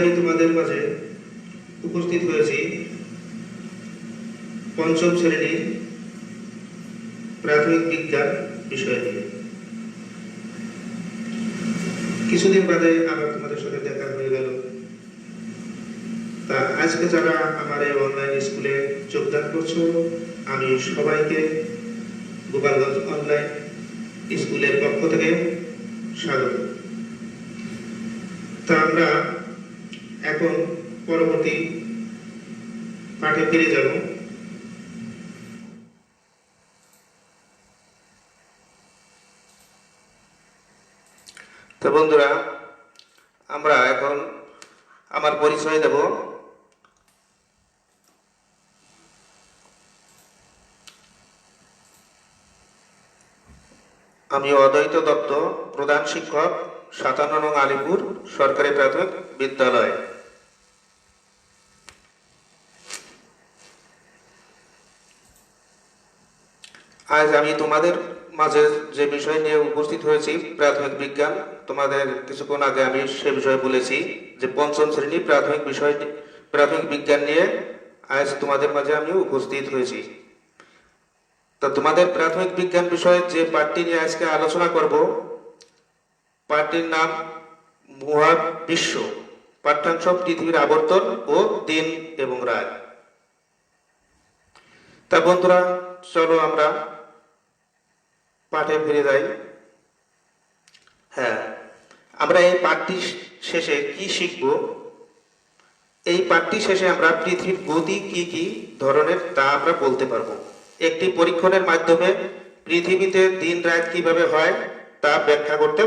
আমি তোমাদের মাঝে উপস্থিত হয়েছি পঞ্চম শ্রেণীর প্রাথমিক বিজ্ঞান বিষয় নিয়ে। কিছুদিন বাদে আবার তোমাদের সাথে দেখা হয়ে গেল। তা আজকে যারা আমার এই অনলাইন স্কুলে যোগদান করছো, আমি সবাইকে গোপালগঞ্জ অনলাইন স্কুলের পক্ষ থেকে স্বাগত। তা আমরা এখন পরবর্তী পাঠে ফিরে যাব। তো বন্ধুরা, আমরা এখন আমার পরিচয় দেব। আমি অদ্বৈত দত্ত, প্রধান শিক্ষক, ৫৭ নং আলিপুর সরকারি প্রাথমিক বিদ্যালয়। আজ আমি তোমাদের মাঝে যে বিষয় নিয়ে উপস্থিত হয়েছি, প্রাথমিক বিজ্ঞান। তোমাদের কিছুক্ষণ আগে আমি সে বিষয়ে বলেছি যে পঞ্চম শ্রেণী প্রাথমিক বিজ্ঞান নিয়ে আজ তোমাদের মাঝে আমি উপস্থিত হয়েছি। তা তোমাদের প্রাথমিক বিজ্ঞান বিষয়ে যে পাঠটি নিয়ে আজকে আলোচনা করব, পাঠটির নাম মহাবিশ্ব, পাঠ্যাংশ পৃথিবীর আবর্তন ও দিন এবং রাত। তা বন্ধুরা, চলো আমরা পাঠে ফিরে যাই। হ্যাঁ, আমরা এই পাঠটি শেষে কি শিখব? এই পাঠটি শেষে আমরা পৃথিবীর গতি কি কি ধরনের তা আমরা বলতে পারবো। একটি পরীক্ষণের মাধ্যমে পৃথিবীতে দিন রাত কিভাবে হয় তা ব্যাখ্যা করতে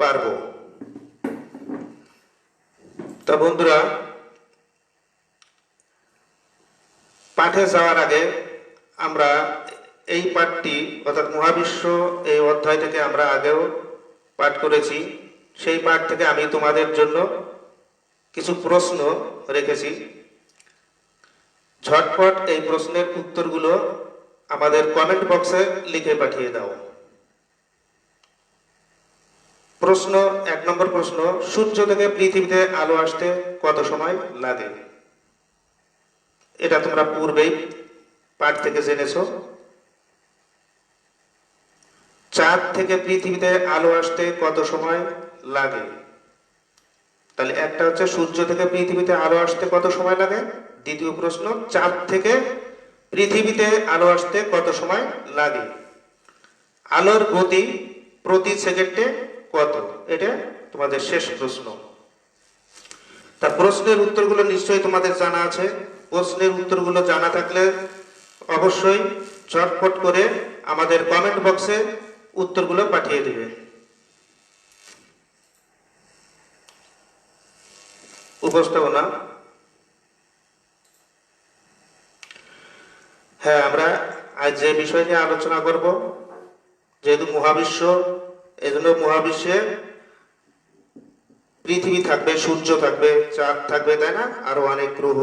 পারবো। তা বন্ধুরা, পাঠে যাওয়ার আগে আমরা এই পাঠটি অর্থাৎ মহাবিশ্ব এই অধ্যায় থেকে আমরা আগেও পাঠ করেছি। সেই পাঠ থেকে আমি তোমাদের জন্য কিছু প্রশ্ন রেখেছি। ঝটপট এই প্রশ্নের উত্তরগুলো আমাদের কমেন্ট বক্সে লিখে পাঠিয়ে দাও। প্রশ্ন ১ নম্বর প্রশ্ন, সূর্য থেকে পৃথিবীতে আলো আসতে কত সময় লাগে? এটা তোমরা পূর্বেই পাঠ থেকে জেনেছো। চাঁদ থেকে পৃথিবীতে আলো আসতে কত সময় লাগে? তাহলে একটা হচ্ছে সূর্য থেকে পৃথিবীতে আলো আসতে কত সময় লাগে। দ্বিতীয় প্রশ্ন, চাঁদ থেকে পৃথিবীতে আলো আসতে কত সময় লাগে? আলোর গতি প্রতি সেকেন্ডে কত? এটা তোমাদের শেষ প্রশ্ন। তা প্রশ্নের উত্তরগুলো নিশ্চয়ই তোমাদের জানা আছে। প্রশ্নের উত্তরগুলো জানা থাকলে অবশ্যই ঝটপট করে আমাদের কমেন্ট বক্সে উত্তরগুলো পাঠিয়ে দেবে। উপস্থাপনা। হ্যাঁ, আমরা আজ যে বিষয় নিয়ে আলোচনা করব, যেহেতু মহাবিশ্ব, এজন্য মহাবিশ্বে পৃথিবী থাকবে, সূর্য থাকবে, চাঁদ থাকবে, তাই না? আরো অনেক গ্রহ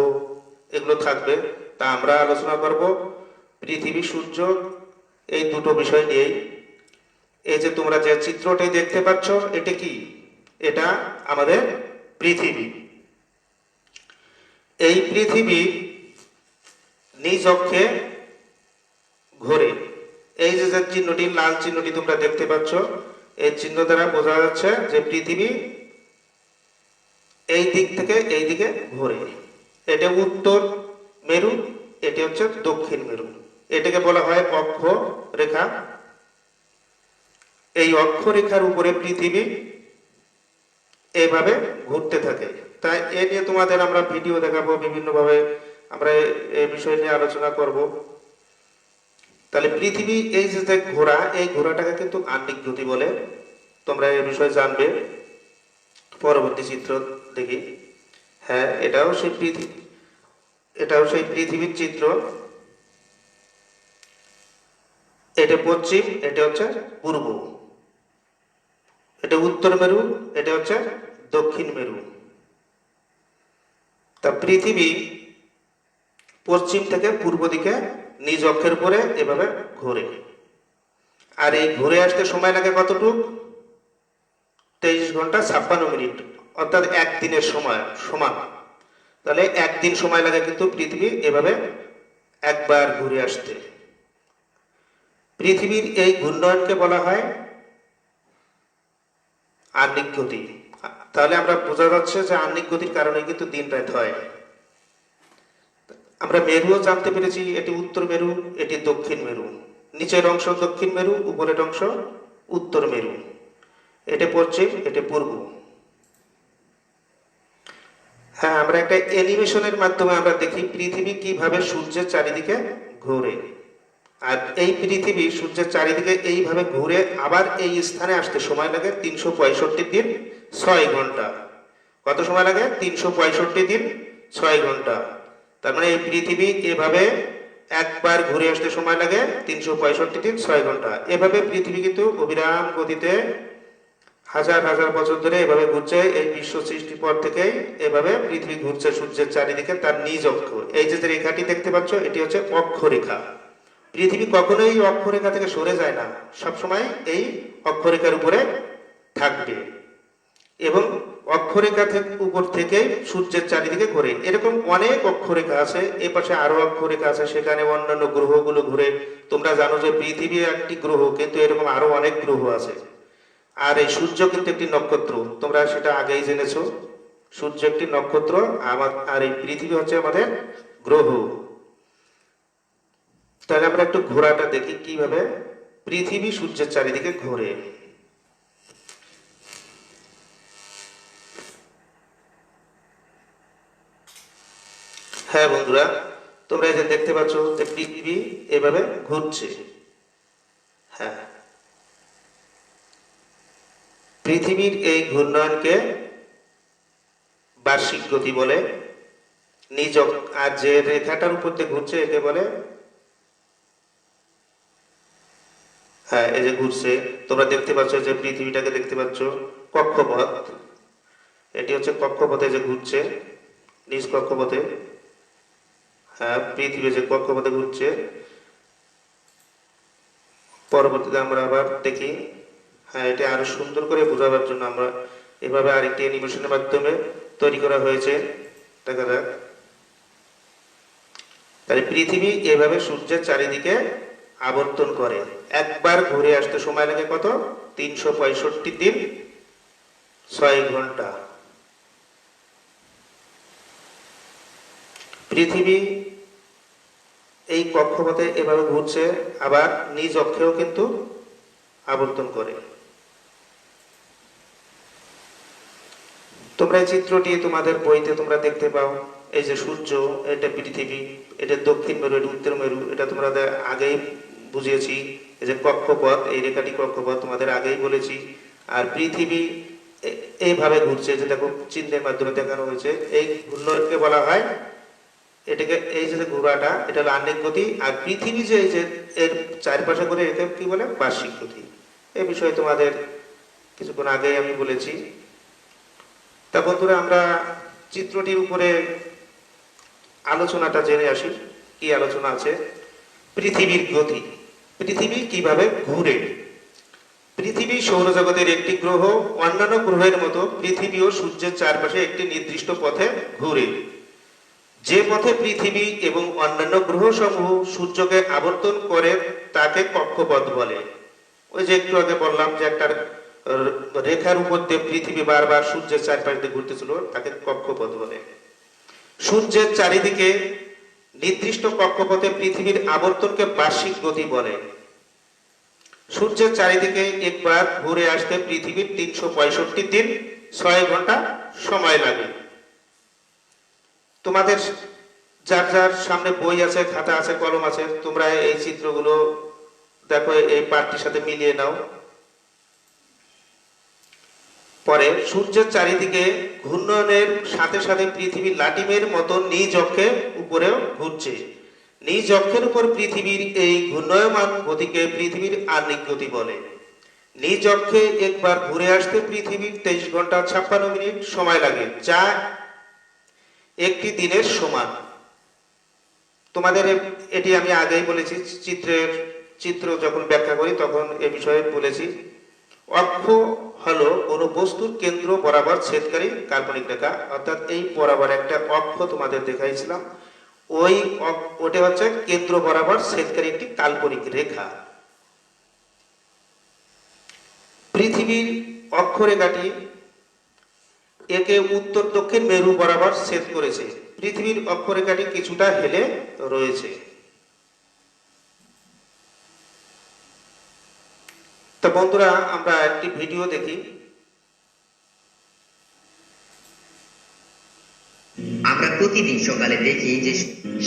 এগুলো থাকবে। তা আমরা আলোচনা করব পৃথিবী সূর্য এই দুটো বিষয় নিয়েই। এই যে তোমরা যে চিত্রটি দেখতে পাচ্ছ, এটা কি? এটা আমাদের পৃথিবী। এই পৃথিবী নিজ অক্ষে ঘোরে। এই যে চিহ্নটি, লাল চিহ্নটি তোমরা দেখতে পাচ্ছ, এই চিহ্ন দ্বারা বোঝা যাচ্ছে যে পৃথিবী এই দিক থেকে এই দিকে ঘোরে। এটা উত্তর মেরু, এটি হচ্ছে দক্ষিণ মেরু। এটাকে বলা হয় অক্ষ রেখা। এই অক্ষরেখার উপরে পৃথিবী এইভাবে ঘুরতে থাকে। তাই এ নিয়ে তোমাদের আমরা ভিডিও দেখাবো, বিভিন্নভাবে আমরা এই বিষয় নিয়ে আলোচনা করব। তাহলে পৃথিবী এই যে ঘোরা, এই ঘোরাটাকে কিন্তু আহ্নিক গতি বলে। তোমরা এই বিষয়ে জানবে। পরবর্তী চিত্র দেখি। হ্যাঁ, এটাও সেই পৃথিবীর চিত্র। এটা পশ্চিম, এটা হচ্ছে পূর্ব। এটা উত্তর মেরু, এটা হচ্ছে দক্ষিণ মেরু। তা পৃথিবী পশ্চিম থেকে পূর্ব দিকে নিজ অক্ষের উপরে এভাবে ঘোরে। আর এই ঘুরে আসতে সময় লাগে কতটুক? 23 ঘন্টা 56 মিনিট অর্থাৎ একদিনের সময় সমান। তাহলে একদিন সময় লাগে কিন্তু পৃথিবী এভাবে একবার ঘুরে আসতে। পৃথিবীর এই ঘূর্ণয়নকে বলা হয় আহ্নিক গতি। তাহলে আমরা বোঝা যাচ্ছে যে আহ্নিক গতির কারণে কিন্তু দিন রাত হয়। আমরা মেরুও জানতে পেরেছি, এটি উত্তর মেরু, এটি দক্ষিণ মেরু। নিচের অংশ দক্ষিণ মেরু, উপরের অংশ উত্তর মেরু। এটা পশ্চিম, এটা পূর্ব। হ্যাঁ, আমরা একটা অ্যানিমেশনের মাধ্যমে আমরা দেখি পৃথিবী কিভাবে সূর্যের চারিদিকে ঘোরে। আর এই পৃথিবী সূর্যের চারিদিকে এইভাবে ঘুরে আবার এই স্থানে আসতে সময় লাগে 365 দিন 6 ঘন্টা। কত সময় লাগে? 365 দিন 6 ঘন্টা। তার মানে এই পৃথিবী এভাবে একবার ঘুরে আসতে সময় লাগে 365 দিন 6 ঘন্টা। এভাবে পৃথিবী কিন্তু অবিরাম গতিতে হাজার হাজার বছর ধরে এভাবে ঘুরছে। এই বিশ্ব সৃষ্টির পর থেকেই এভাবে পৃথিবী ঘুরছে সূর্যের চারিদিকে তার নিজ অক্ষ। এই যে রেখাটি দেখতে পাচ্ছ, এটি হচ্ছে অক্ষরেখা। পৃথিবী কখনোই অক্ষরেখা থেকে সরে যায় না, সবসময় এই অক্ষরেখার উপরে থাকবে এবং অক্ষরেখা উপর থেকে সূর্যের চারিদিকে ঘুরে। এরকম অনেক অক্ষরেখা আছে, এ পাশে আরো অক্ষরেখা আছে, সেখানে অন্যান্য গ্রহগুলো ঘুরে। তোমরা জানো যে পৃথিবী একটি গ্রহ, কিন্তু এরকম আরো অনেক গ্রহ আছে। আর এই সূর্য কিন্তু একটি নক্ষত্র, তোমরা সেটা আগেই জেনেছো। সূর্য একটি নক্ষত্র, আর এই পৃথিবী হচ্ছে আমাদের গ্রহ। তাহলে আমরা একটু ঘোরাটা দেখি কিভাবে পৃথিবী সূর্যের চারিদিকে ঘোরে। হ্যাঁ বন্ধুরা, তোমরা এই যে দেখতে পাচ্ছ যে পৃথিবী এভাবে ঘুরছে। হ্যাঁ, পৃথিবীর এই ঘূর্ণয়নকে বার্ষিক গতি বলে। নিজ আর যে রেখাটার উপর দিয়ে ঘুরছে একে বলে, হ্যাঁ এই যে ঘুরছে, তোমরা দেখতে পাচ্ছ যে পৃথিবীটাকে দেখতে পাচ্ছ কক্ষপথ। এটি হচ্ছে কক্ষপথে যে ঘুরছে, নিজ কক্ষপথে। হ্যাঁ, পৃথিবী যে কক্ষপথে ঘুরছে। পরবর্তীতে আমরা আবার দেখি। হ্যাঁ, এটা আরো সুন্দর করে বোঝাবার জন্য আমরা এভাবে আরেকটি অ্যানিমেশনের মাধ্যমে তৈরি করা হয়েছে। দেখা যাক। তাহলে পৃথিবী এভাবে সূর্যের চারিদিকে আবর্তন করে। একবার ঘুরে আসতে সময় লাগে কত? 365 দিন 6 ঘন্টা। পৃথিবী এই কক্ষপথে এভাবে ঘুরছে, আবার নিজ অক্ষেও কিন্তু আবর্তন করে। তোমরা এই চিত্রটি তোমাদের বইতে তোমরা দেখতে পাও। এই যে সূর্য, এটা পৃথিবী, এটা দক্ষিণ মেরু, এটা উত্তর মেরু, এটা তোমরা আগেই বুঝিয়েছি। এই যে কক্ষপথ, এই রেখাটি কক্ষপথ তোমাদের আগেই বলেছি। আর পৃথিবী এইভাবে ঘুরছে, যে দেখো চিহ্নের মাধ্যমে দেখানো হয়েছে। এই ঘূর্ণয়নকে বলা হয়, এটাকে এই যে ঘোরাটা, এটা হলো আহ্নিক গতি। আর পৃথিবী যে এই যে এর চারপাশে ঘুরে, একে কি বলে? বার্ষিক গতি। এই বিষয়ে তোমাদের কিছুক্ষণ আগেই আমি বলেছি। তা বন্ধুরা, আমরা চিত্রটির উপরে আলোচনাটা জেনে আসি। কি আলোচনা আছে? পৃথিবীর গতি, পৃথিবী কিভাবে ঘুরে। পৃথিবী সৌরজগতের একটি গ্রহ। অন্যান্য গ্রহের মতো পৃথিবীও সূর্যের চারপাশে একটি নির্দিষ্ট পথে ঘুরে। যে পথে পৃথিবী এবং অন্যান্য গ্রহ সমূহ সূর্যকে আবর্তন করে তাকে কক্ষপথ বলে। ওই যে একটু আগে বললাম যে একটা রেখার উপর দিয়ে পৃথিবী বারবার সূর্যের চারপাশ দিয়ে ঘুরতেছিল, তাকে কক্ষপথ বলে। সূর্যের চারিদিকে নির্দিষ্ট কক্ষপথে পৃথিবীর আবর্তনকে বার্ষিক গতি বলে। সূর্যের চারিদিকে একবার ঘুরে আসতে পৃথিবীর 365 দিন 6 ঘন্টা সময় লাগে। তোমাদের যার যার সামনে বই আছে, খাতা আছে, কলম আছে, তোমরা এই চিত্রগুলো দেখো, এই পাঠটির সাথে মিলিয়ে নাও। পরে সূর্যের চারিদিকে ঘূর্ণয়নের সাথে সাথে পৃথিবী লাটিমের মতো নিজ অক্ষে উপরেও ঘুরছে। নিজ অক্ষের উপর পৃথিবীর এই ঘূর্ণয়মান গতিকে পৃথিবীর আহ্নিক গতি বলে। নিজ অক্ষে একবার ঘুরে আসতে পৃথিবীর 23 ঘন্টা 56 মিনিট সময় লাগে, যা একটি দিনের সমান। তোমাদের এটি আমি আগেই বলেছি, চিত্র যখন ব্যাখ্যা করি তখন এ বিষয়ে বলেছি। অক্ষ হলো কোনো বস্তুর কেন্দ্র বরাবর ছেদকারী কাল্পনিক রেখা, অর্থাৎ এই বরাবর একটা অক্ষ তোমাদের দেখাইছিলাম, ওটা হচ্ছে কেন্দ্র বরাবর ছেদকারী একটি কাল্পনিক রেখা। পৃথিবীর অক্ষরেখাটি একে উত্তর দক্ষিণ মেরু বরাবর ছেদ করেছে। পৃথিবীর অক্ষরেখাটি কিছুটা হেলে রয়েছে। তো বন্ধুরা, আমরা একটি ভিডিও দেখি। আমরা প্রতিদিন সকালে দেখি যে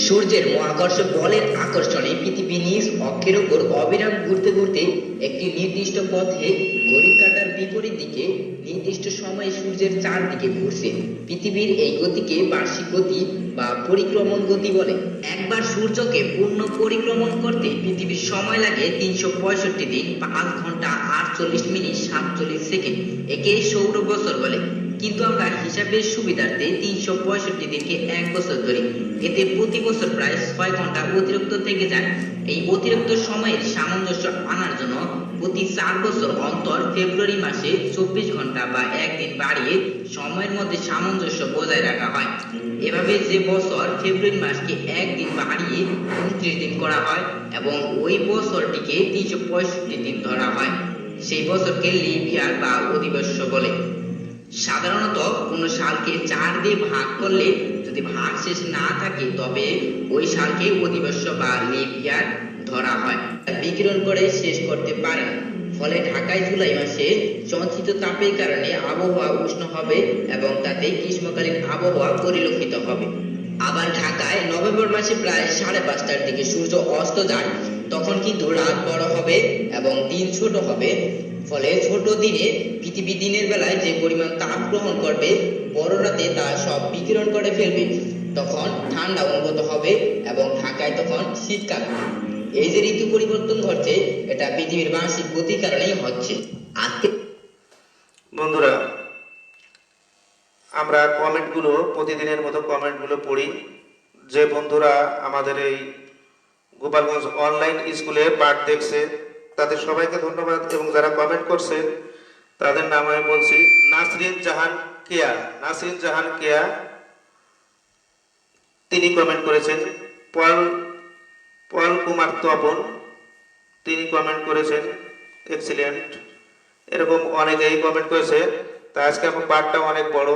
সূর্যের মহাকর্ষ বলের আকর্ষণে পৃথিবী নিজ অক্ষের উপর অবিরাম ঘুরতে ঘুরতে একটি নির্দিষ্ট পথে ঘড়ির কাঁটার বিপরীত দিকে নির্দিষ্ট সময়ে সূর্যের চারদিকে ঘুরছে। পৃথিবীর এই গতিকে বার্ষিক গতি বা পরিক্রমণ গতি বলে। একবার সূর্যকে পূর্ণ পরিক্রমণ করতে পৃথিবীর সময় লাগে 365 দিন, 5 ঘন্টা 48 মিনিট 47 সেকেন্ড। একে সৌর বছর বলে। কিন্তু আমরা হিসাবের সুবিধার্থে 365 দিনকে 1 বছর ধরি। এতে প্রতি বছর প্রায় 6 ঘন্টা অতিরিক্ত থেকে যায়। এই অতিরিক্ত সময়ের সামঞ্জস্য আনার জন্য প্রতি 4 বছর অন্তর ফেব্রুয়ারি মাসে 24 ঘন্টা বা 1 দিন বাড়িয়ে সময়ের মধ্যে সামঞ্জস্য বজায় রাখা হয়। এভাবে যে বছর ফেব্রুয়ারি মাসকে 1 দিন বাড়িয়ে 29 দিন করা হয় এবং ওই বছরটিকে 365 দিন ধরা হয়, সেই বছরকে লিপ ইয়ার বা অধিবর্ষ বলে। সাধারণত কোনো সালকে 4 দিয়ে ভাগ করলে যদি ভাগ শেষ না থাকে তবে ওই সালকে অধিবর্ষ বা লিপ ইয়ার ধরা হয়। বিকিরণ করে শেষ করতে পারে না। ফলে ঢাকায় জুলাই মাসে সঞ্চিত তাপের কারণে আবহাওয়া উষ্ণ হবে এবং তাতে গ্রীষ্মকালীন আবহাওয়া পরিলক্ষিত হবে। আবার ঢাকায় নভেম্বর মাসে প্রায় 5:30টার দিকে সূর্য অস্ত যায়। তখন কিন্তু রাত বড় হবে এবং দিন ছোট হবে। ফলে ছোট দিনে পৃথিবী দিনের বেলায় যে পরিমাণ তাপ গ্রহণ করবে, বড় রাতে তা সব বিকিরণ করে ফেলবে। তখন ঠান্ডা অনুভূত হবে এবং ঢাকায় তখন শীতকাল। এই যে ঋতু পরিবর্তন ঘটছে, এটা পৃথিবীর বার্ষিক গতির কারণেই হচ্ছে। আজকে বন্ধুরা, আমরা কমেন্টগুলো প্রতিদিনের মতো কমেন্টগুলো পড়ি। যে বন্ধুরা আমাদের এই গোপালগঞ্জ অনলাইন স্কুলে পাঠ দেখছে তাদের সবাইকে ধন্যবাদ, এবং যারা কমেন্ট করছে তাদের নাম আমি বলছি। নাসরিন জাহান কেয়া তিনি কমেন্ট করেছেন। পল কুমার তপন তিনি কমেন্ট করেছেন এক্সিলেন্ট। এরকম অনেকেই কমেন্ট করেছে। তা আজকে আমার পাঠটা অনেক বড়,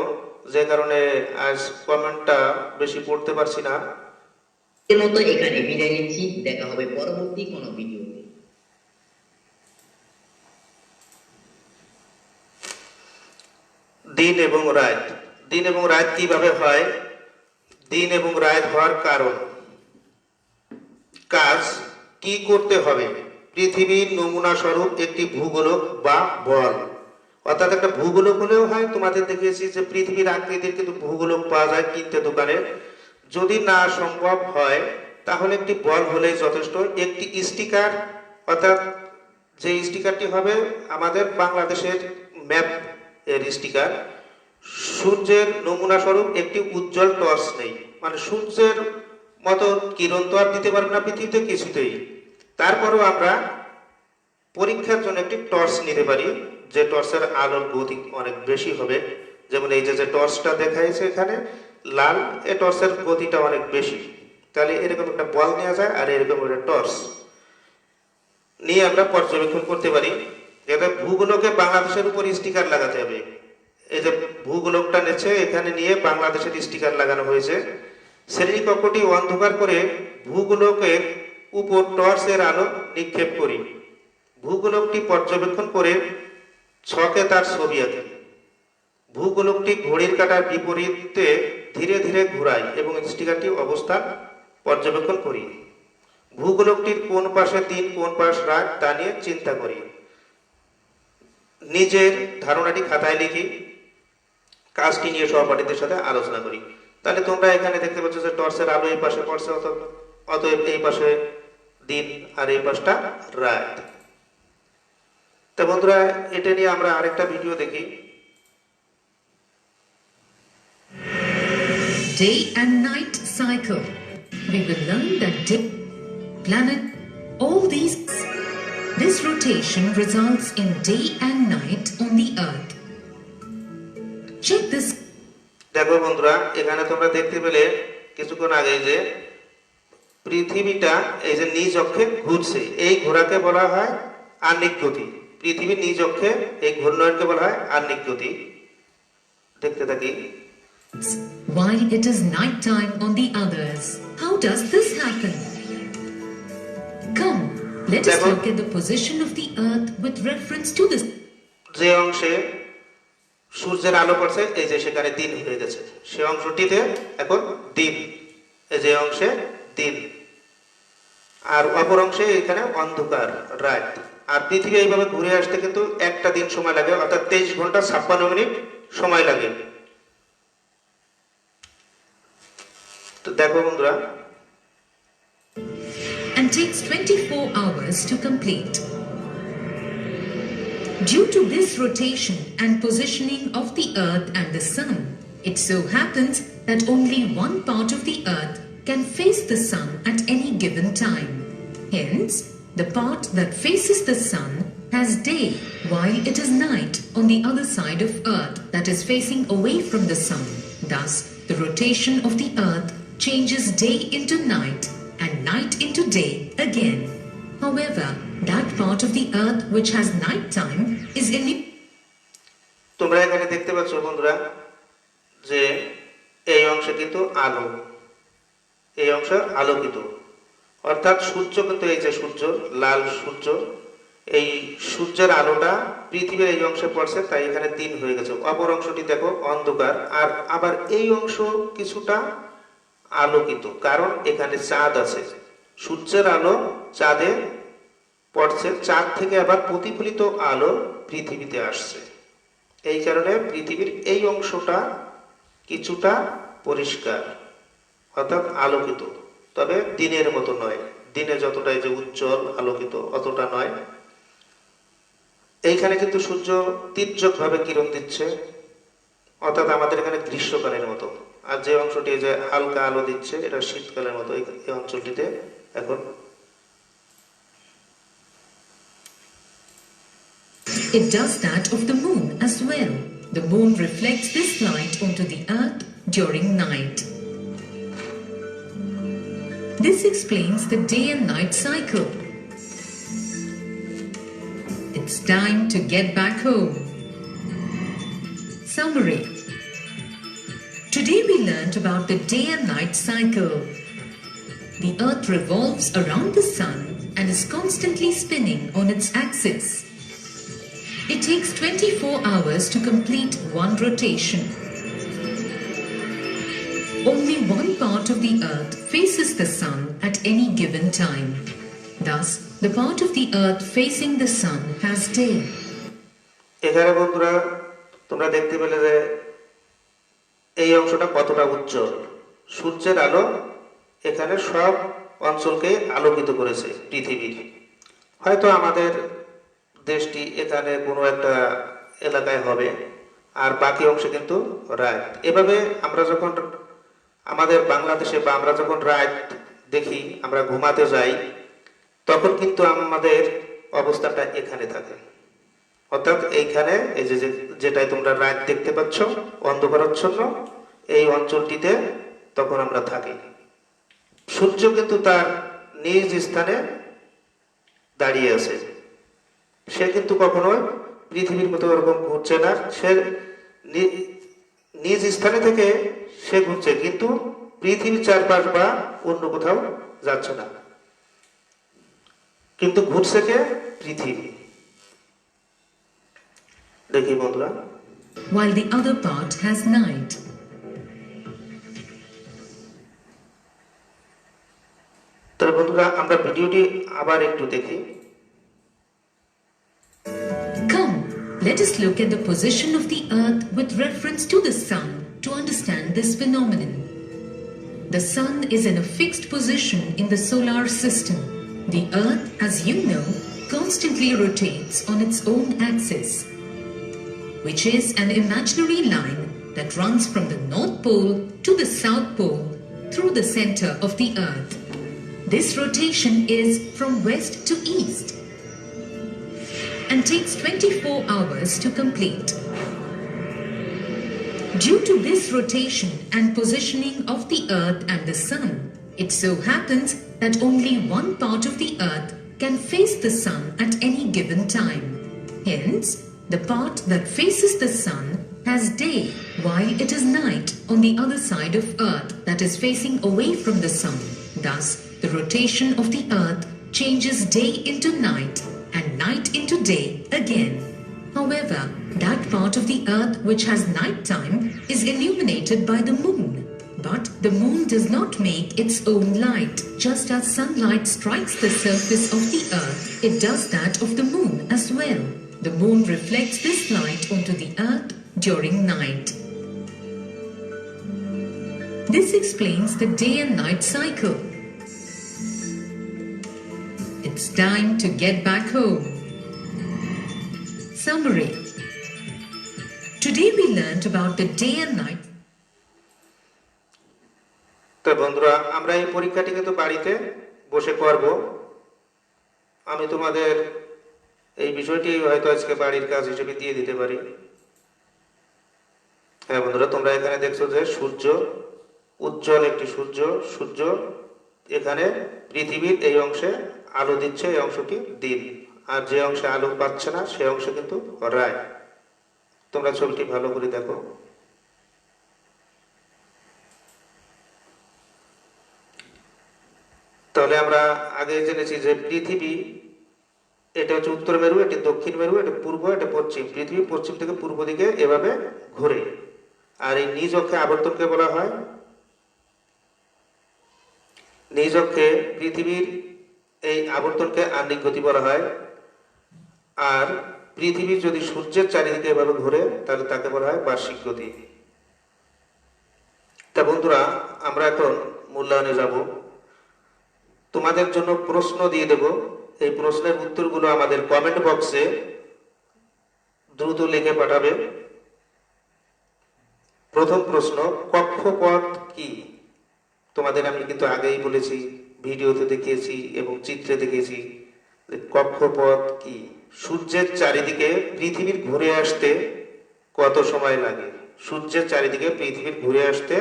যে কারণে আজ কমেন্টটা বেশি পড়তে পারছি না। এর মতো এখানে বিদায় নিচ্ছি। দেখা হবে পরবর্তী কোনো ভিডিওতে। দিন এবং রাত কিভাবে হয়? দিন এবং রাত হওয়ার কারণ, কাজ কি করতে হবে? পৃথিবীর নমুনা স্বরূপ একটি ভূগোলক বা বল, অর্থাৎ একটা ভূগোলক হলেও হয়। তোমাদের দেখিয়েছি যে পৃথিবীর আকৃতির কিন্তু ভূগোলক পাওয়া যায় কিনতে দোকানে। যদি না সম্ভব হয় তাহলে একটি বল হলেই যথেষ্ট। একটি স্টিকার, অর্থাৎ যে স্টিকারটি হবে আমাদের বাংলাদেশের ম্যাপ এর স্টিকার। সূর্যের নমুনা স্বরূপ একটি উজ্জ্বল টর্চ নেই, মানে সূর্যের মতো কিরণ তো আর দিতে পারবে না পৃথিবীতে কিছুতেই। তারপরেও আমরা পরীক্ষার জন্য একটি টর্চ নিতে পারি, যে টর্চের আলোর গতি অনেক বেশি হবে। যেমন এই যে টর্চটা দেখাইছে এখানে লাল, এই টর্চের গতিটা অনেক বেশি। তাহলে এরকম একটা বল নেওয়া যায় আর এরকম একটা টর্চ নিয়ে আমরা পর্যবেক্ষণ করতে পারি। যেটা ভূগোলকে বাংলাদেশের উপর স্টিকার লাগাতে হবে। এই যে ভূগোলকটা নিচ্ছে, এখানে নিয়ে বাংলাদেশের স্টিকার লাগানো হয়েছে। শ্রেণীকক্ষটি অন্ধকার করে ভূগোলকের উপর টর্চের আলো নিক্ষেপ করি। ভূগোলকটি পর্যবেক্ষণ করে ছকে তার ছবি আঁকি। ভূগোলকটি ঘড়ির কাঁটার বিপরীতে ধীরে ধীরে ঘুরাই এবং স্টিকারটি অবস্থান পর্যবেক্ষণ করি। ভূগোলকটির কোন পাশে দিন কোন পাশ রাত তা নিয়ে চিন্তা করি। নিজের ধারণাটি খাতায় লিখি, কাজটি নিয়ে সহপাঠীদের সাথে আলোচনা করি। তাহলে তোমরা এখানে দেখতে পাচ্ছ যে টর্চের আলো এই পাশে পড়ছে, অতএব এই পাশে দিন আর এই পাশটা রাত। তো বন্ধুরা, এটা নিয়ে আমরা আরেকটা ভিডিও দেখি। Day and night cycle. We will learn that day, planet, all these This rotation results in day and night on the earth. Check this. দেখো বন্ধুরা, এখানে তোমরা দেখতে পেলে কিছুক্ষণ আগে যে পৃথিবীটা এই যে নিজ অক্ষে ঘুরছে, এই ঘোরাকে বলা হয় আহ্নিক গতি। পৃথিবীর নিজ অক্ষে এই ঘূর্ণয়নকে বলা হয় আহ্নিক গতি। দেখতে থাকি। While it is night time on the others. How does this happen? Come, let us look at the position of the earth with reference to this. যে অংশে সূর্যের আলো পড়ছে এই যে সেখানে দিন হয়ে গেছে, সে অংশটিতে এখন দিন, এই যে অংশে দিন, আর অপর অংশে এখানে অন্ধকার রাত। আর পৃথিবী এইভাবে ঘুরে আসতে কিন্তু একটা দিন সময় লাগে, অর্থাৎ 23 ঘন্টা 56 মিনিট সময় লাগে। তো দেখো বন্ধুরা, And takes 24 hours to complete. Due to this rotation and positioning of the earth and the sun, it so happens that only one part of the earth can face the sun at any given time. Hence, the part that faces the sun has day while it is night on the other side of earth that is facing away from the sun. Thus, the rotation of the earth changes day into night and night into day again. However, that part of the earth which has night time is তোমরা এখানে দেখতে পাচ্ছ বন্ধুরা যে এই অংশে কিন্তু আলো, এই অংশ আলোকিত, অর্থাৎ সূর্য কিন্তু এই যে সূর্য, লাল সূর্য, এই সূর্যের আলোটা পৃথিবীর এই অংশে পড়ছে, তাই এখানে দিন হয়ে গেছে। অপর অংশটি দেখো অন্ধকার, আর আবার এই অংশ কিছুটা আলোকিত, কারণ এখানে চাঁদ আছে। সূর্যের আলো চাঁদে পড়ছে, চাঁদ থেকে আবার প্রতিফলিত আলো পৃথিবীতে আসছে, এই কারণে পৃথিবীর এই অংশটা কিছুটা পরিষ্কার, অর্থাৎ আলোকিত, তবে দিনের মতো নয়। দিনে যতটা যে উজ্জ্বল আলোকিত অতটা নয়। এইখানে কিন্তু সূর্য তীর্যক ভাবে কিরণ দিচ্ছে, অর্থাৎ আমাদের এখানে গ্রীষ্মকালের মতো। আর যে অংশটি যে হালকা আলো দিচ্ছে এটা শীতকালের মতো এই অঞ্চলটিতে এখন। It does that of the moon as well. The moon reflects this light onto the earth during night. This explains the day and night cycle. It's time to get back home. Summary. Today we learned about the day and night cycle. The earth revolves around the sun and is constantly spinning on its axis. It takes 24 hours to complete one rotation. Only one part of the earth faces the sun at any given time. Thus, the part of the earth facing the sun has day. এখানে বন্ধুরা তোমরা দেখতে পেলে যে এই অংশটা কতটা উজ্জ্বল। সূর্যের আলো এখানে সব অঞ্চলকে আলোকিত করেছে পৃথিবীর। হয়তো আমাদের দেশটি এখানে কোনো একটা এলাকায় হবে, আর বাকি অংশে কিন্তু রাত। এভাবে আমরা যখন আমাদের বাংলাদেশে বা আমরা যখন রাত দেখি, আমরা ঘুমাতে যাই, তখন কিন্তু আমাদের অবস্থাটা এখানে থাকে, অর্থাৎ এইখানে এই যে যেটাই তোমরা রাত দেখতে পাচ্ছ অন্ধকারাচ্ছন্ন, এই অঞ্চলটিতে তখন আমরা থাকি। সূর্য কিন্তু তার নিজ স্থানে দাঁড়িয়ে আছে, সে কিন্তু কখনোই পৃথিবীর মতো ওরকম ঘুরছে না। সে নিজ স্থানে থেকে সে ঘুরছে, কিন্তু পৃথিবীর চারপাশ বা অন্য কোথাও যাচ্ছে না, কিন্তু ঘুরছে কে? পৃথিবী। দেখি বন্ধুরা, while the other part has night. তাহলে বন্ধুরা আমরা ভিডিওটি আবার একটু দেখি। Come, let us look at the position of the earth with reference to the sun to understand this phenomenon. The sun is in a fixed position in the solar system. The earth, as you know, constantly rotates on its own axis, which is an imaginary line that runs from the North Pole to the South Pole through the center of the earth. This rotation is from west to east. and takes 24 hours to complete. Due to this rotation and positioning of the Earth and the Sun, it so happens that only one part of the Earth can face the Sun at any given time. Hence, the part that faces the Sun has day while it is night on the other side of Earth that is facing away from the Sun. Thus, the rotation of the Earth changes day into night and night into day again. However, that part of the Earth which has night time is illuminated by the moon. But the moon does not make its own light. Just as sunlight strikes the surface of the Earth, it does that of the moon as well. The moon reflects this light onto the Earth during night. This explains the day and night cycle. It's time to get back home. Summary. Today we learned about the day and night. তো বন্ধুরা, আমরা এই পরীক্ষাটি কিন্তু বাড়িতে বসে করব। আমি তোমাদের এই বিষয়টি হয়তো আজকে বাড়ির কাজ হিসেবে দিয়ে দিতে পারি। হ্যাঁ বন্ধুরা, তোমরা এখানে দেখছো যে সূর্য, উজ্জ্বল একটি সূর্য, সূর্য এখানে পৃথিবীর এই অংশে আলো দিচ্ছে, এই অংশটি দিন, আর যে অংশে আলো পাচ্ছে না সেই অংশে কিন্তু রাত। তোমরা ছবিটি ভালো করে দেখো। তাহলে আমরা আগে জেনেছি যে পৃথিবী এটা হচ্ছে উত্তর মেরু, এটি দক্ষিণ মেরু, এটা পূর্ব, এটা পশ্চিম। পৃথিবী পশ্চিম থেকে পূর্ব দিকে এভাবে ঘুরে। আর এই নিজ অক্ষে আবর্তনকে বলা হয়, নিজ অক্ষে পৃথিবীর এই আবর্তনকে আহ্নিক গতি বলা হয়। আর পৃথিবী যদি সূর্যের চারিদিকে এভাবে ঘুরে তাহলে তাকে বলা হয় বার্ষিক গতি। তা বন্ধুরা, আমরা এখন মূল্যায়নে যাব। তোমাদের জন্য প্রশ্ন দিয়ে দেব, এই প্রশ্নের উত্তরগুলো আমাদের কমেন্ট বক্সে দ্রুত লিখে পাঠাবে। প্রথম প্রশ্ন, কক্ষপথ কি? তোমাদের আমি কিন্তু আগেই বলেছি, ভিডিওতে দেখিয়েছি এবং চিত্রে দেখিয়েছি। কক্ষপথ কি? সূর্যের চারিদিকে পৃথিবীর ঘুরে আসতে কত সময় লাগে? সূর্যের চারিদিকে পৃথিবীর ঘুরে আসতে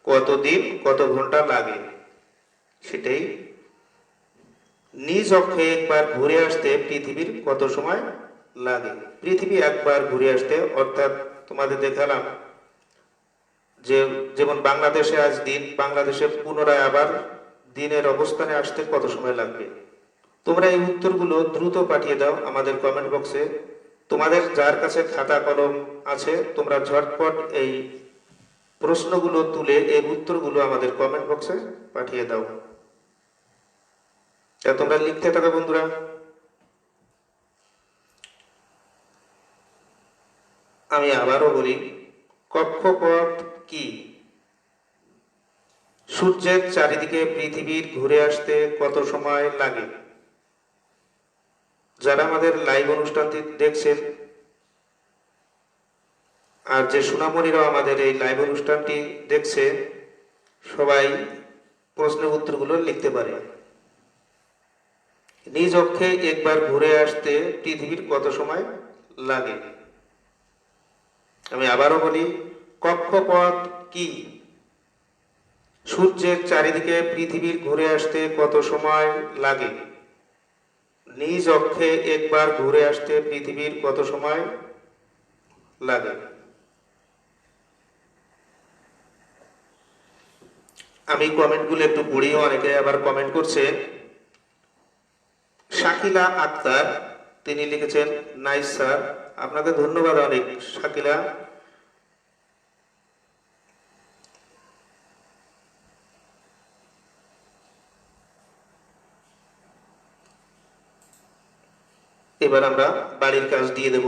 কত দিন, কত ঘন্টা লাগে? সেটাই। নিজ অক্ষে একবার ঘুরে আসতে পৃথিবীর কত সময় লাগে? পৃথিবী একবার ঘুরে আসতে, অর্থাৎ তোমাদের দেখালাম যে যেমন বাংলাদেশে আজ দিন, বাংলাদেশে পুনরায় আবার দিনের অবস্থানে আসতে কত সময় লাগবে? তোমরা এই উত্তরগুলো দ্রুত পাঠিয়ে দাও আমাদের কমেন্ট বক্সে। তোমাদের যার কাছে খাতা কলম আছে, তোমরা ঝটপট এই প্রশ্নগুলো তুলে এর উত্তরগুলো আমাদের কমেন্ট বক্সে পাঠিয়ে দাও। তোমরা লিখতে থাকো বন্ধুরা। আমি আবারও বলি, কক্ষপথ কি? সূর্যের চারিদিকে পৃথিবীর ঘুরে আসতে কত সময় লাগে? যারা আমাদের লাইভ অনুষ্ঠানটি দেখছেন আর যে সোনামণিরাও আমাদের এই লাইভ অনুষ্ঠানটি দেখছে, সবাই প্রশ্নের উত্তরগুলো লিখতে পারে। নিজ অক্ষে একবার ঘুরে আসতে পৃথিবীর কত সময় লাগে? আমি আবারও বলি, কক্ষপথ কি? সূর্যের চারিদিকে পৃথিবীর ঘুরে আসতে কত সময় লাগে? নিজ অক্ষে একবার ঘুরে আসতে পৃথিবীর কত সময় লাগে? আমি কমেন্টগুলো একটু পড়ি, অনেকে আবার কমেন্ট করছে। শাকিলা আক্তার, তিনি লিখেছেন, নাইস স্যার। আপনাকে ধন্যবাদ অনেক শাকিলা। এবার আমরা বাড়ির কাজ দিয়ে দেব।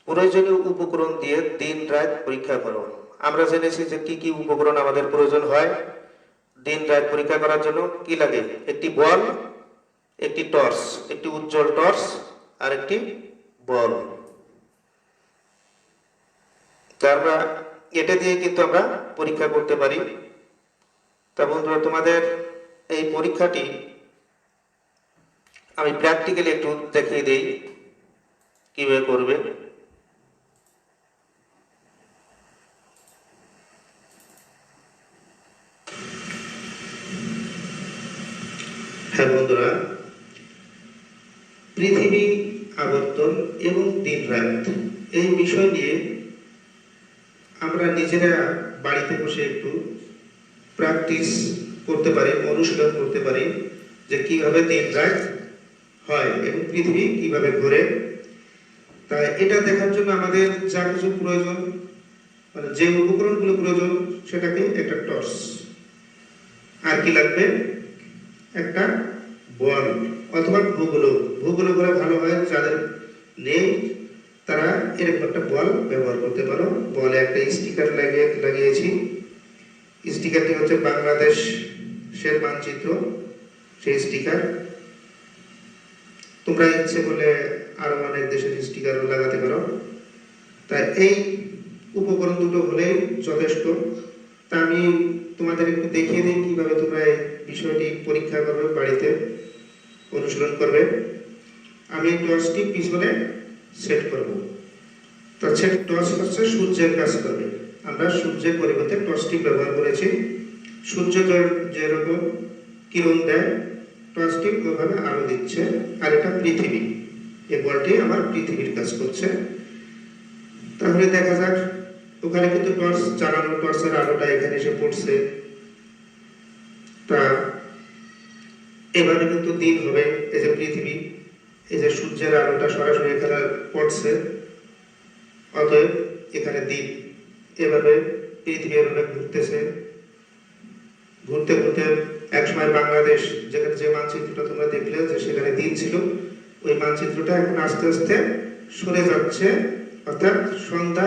প্রয়োজনীয় উপকরণ দিয়ে দিন রাত পরীক্ষা করো। আমরা জেনেছি যে কি কি উপকরণ আমাদের প্রয়োজন হয় দিন রাত পরীক্ষা করার জন্য। কি লাগে? একটি বল, একটি টর্চ, একটি উজ্জ্বল টর্চ আর একটি বল। আমরা এটা দিয়ে কিন্তু আমরা পরীক্ষা করতে পারি। তা বন্ধুরা, তোমাদের এই পরীক্ষাটি আমি প্র্যাকটিক্যালি একটু দেখিয়ে দেই কিভাবে করবে। হ্যাঁ বন্ধুরা, পৃথিবী আবর্তন এবং দিন রাত এই বিষয় নিয়ে আমরা নিজেরা বাড়িতে বসে একটু প্র্যাকটিস করতে পারি, অনুশীলন করতে পারি যে কিভাবে দিন রাত হয় এবং পৃথিবী কিভাবে ঘোরে। তাই এটা দেখার জন্য আমাদের যা কিছু প্রয়োজন, মানে যে উপকরণগুলো প্রয়োজন, সেটাকে একটা টর্চ, আর কি লাগবে, একটা বল অথবা ভূগোলক। ভূগোলক হলে ভালো হয়, যাদের নেই তারা এরকম একটা বল ব্যবহার করতে পারো। বলে একটা স্টিকার লাগিয়েছি। স্টিকারটি হচ্ছে বাংলাদেশের মানচিত্র, সেই স্টিকার। তোমরা ইচ্ছে করলে আরো অনেক দেশের স্টিকারও লাগাতে পারো। তাই এই উপকরণ দুটো হলেই যথেষ্ট। তা আমি তোমাদের একটু দেখিয়ে দিই কিভাবে তোমরা এই বিষয়টি পরীক্ষা করবে, বাড়িতে অনুশীলন করবে। আমি এই টর্চটি পিছনে সেট করব। তো টর্চ হচ্ছে সূর্যের কাজ করবে। আমরা সূর্যের পরিবর্তে টর্চটি ব্যবহার করেছি। সূর্য যেরকম কিরণ দেয়, টর্চটি ওইভাবে আলো দিচ্ছে। আর এটা পৃথিবী, এই বলটি আমার পৃথিবীর কাজ করছে। তাহলে দেখা যাক, ওখানে কিন্তু টর্চ চালানো, টর্চের আলোটা এখানে এসে পড়ছে। তা এভাবে কিন্তু দিন হবে। এই যে পৃথিবী, এই যে সূর্যের আলোটা সরাসরি এখানে পড়ছে, অতএব এখানে দিন। এভাবে পৃথিবী এভাবে ঘুরতেছে। ঘুরতে ঘুরতে একসময় বাংলাদেশ, যেখানে যে মানচিত্রটা তোমরা দেখলে যে সেখানে দিন ছিল, ওই মানচিত্রটা এখন আস্তে আস্তে সরে যাচ্ছে, অর্থাৎ সন্ধ্যা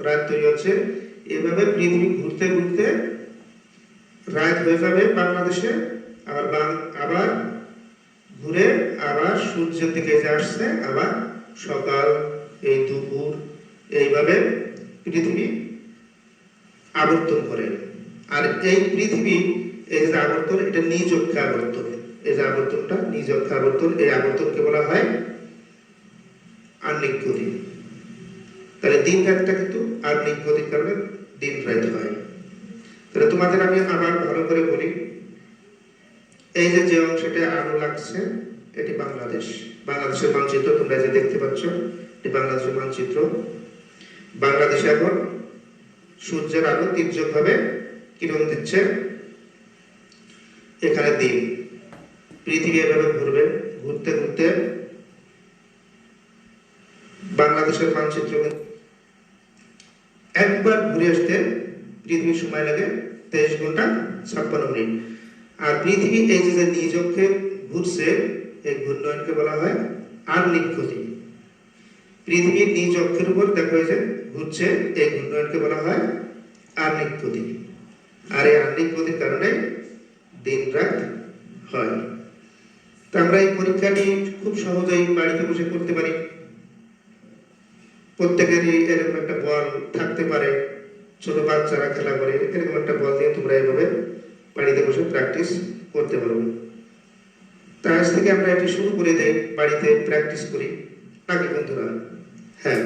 রাত তৈরি হচ্ছে। এভাবে পৃথিবী ঘুরতে ঘুরতে রাত হয়ে যাবে বাংলাদেশে। আবার ঘুরে আবার সূর্যের দিকে যে আসছে, আবার সকাল, এই দুপুর, এইভাবে পৃথিবী আবর্তন করে। আর এই পৃথিবী, এই যে আবর্তন, এটা নিজ অক্ষে আবর্তন। এই যে আবর্তনটা নিজ অক্ষে আবর্তন, এই আবর্তনকে বলা হয় আহ্নিক গতি। তাহলে দিন রাতটা কিন্তু আহ্নিক গতির কারণে দিন রাত হয়। তাহলে তোমাদের আমি আবার ভালো করে বলি, এই যে অংশটা আলো লাগছে, এটি বাংলাদেশের মানচিত্র। তোমরা যে দেখতে পাচ্ছ, এটি বাংলাদেশের মানচিত্র। বাংলাদেশে এখন সূর্যের আলো তির্যক ভাবে কিরণ দিচ্ছে। এখানে দিন। পৃথিবী এভাবে ঘুরবে, ঘুরতে ঘুরতে বাংলাদেশের মানচিত্র একবার ঘুরে আসতে পৃথিবীর সময় লাগে 23 ঘন্টা 56 মিনিট। আর পৃথিবী এই যে নিজ অক্ষে ঘুরছে, এই ঘূর্ণয়নকে বলা হয় আহ্নিক গতি। পৃথিবীর নিজ অক্ষের উপর দেখো এই যে ঘুরছে, এই ঘূর্ণয়নকে বলা হয় আহ্নিক গতি। আর এই আহ্নিক গতির কারণে দিন রাত হয়। তো আমরা এই পরীক্ষাটি খুব সহজেই বাড়িতে বসে করতে পারি। প্রত্যেকেরই এরকম একটা বল থাকতে পারে, ছোট বাচ্চারা খেলা করে, এরকম একটা বল দিয়ে তোমরা এইভাবে বাড়িতে বসে প্র্যাকটিস করতে পারবে। তা আজ থেকে আমরা এটি শুরু করে দেই, বাড়িতে প্র্যাকটিস করি নাকি বন্ধুরা? হ্যাঁ।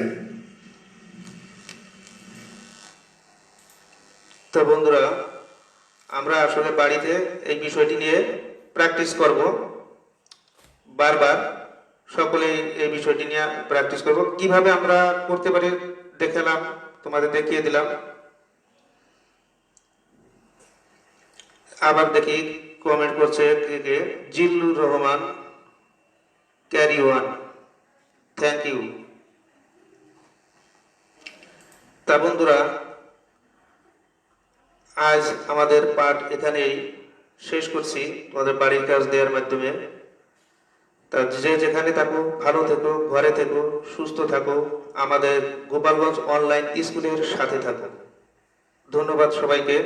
তো বন্ধুরা, আমরা আসলে বাড়িতে এই বিষয়টি নিয়ে প্র্যাকটিস করব, বারবার সকলেই এই বিষয়টি নিয়ে প্র্যাকটিস করব। কিভাবে আমরা করতে পারি দেখালাম, তোমাদের দেখিয়ে দিলাম। আবার দেখি কমেন্ট করছে কে, Zillur Rahman, carry one, thank you. তা বন্ধুরা, আজ আমাদের পাঠ এখানেই শেষ করছি, তোমাদের বাড়ির কাজ দেওয়ার মাধ্যমে। তা যে যেখানে থাকো ভালো থেকো, ঘরে থেকো, সুস্থ থাকো, আমাদের গোপালগঞ্জ অনলাইন স্কুলের সাথে থাকো। ধন্যবাদ সবাইকে।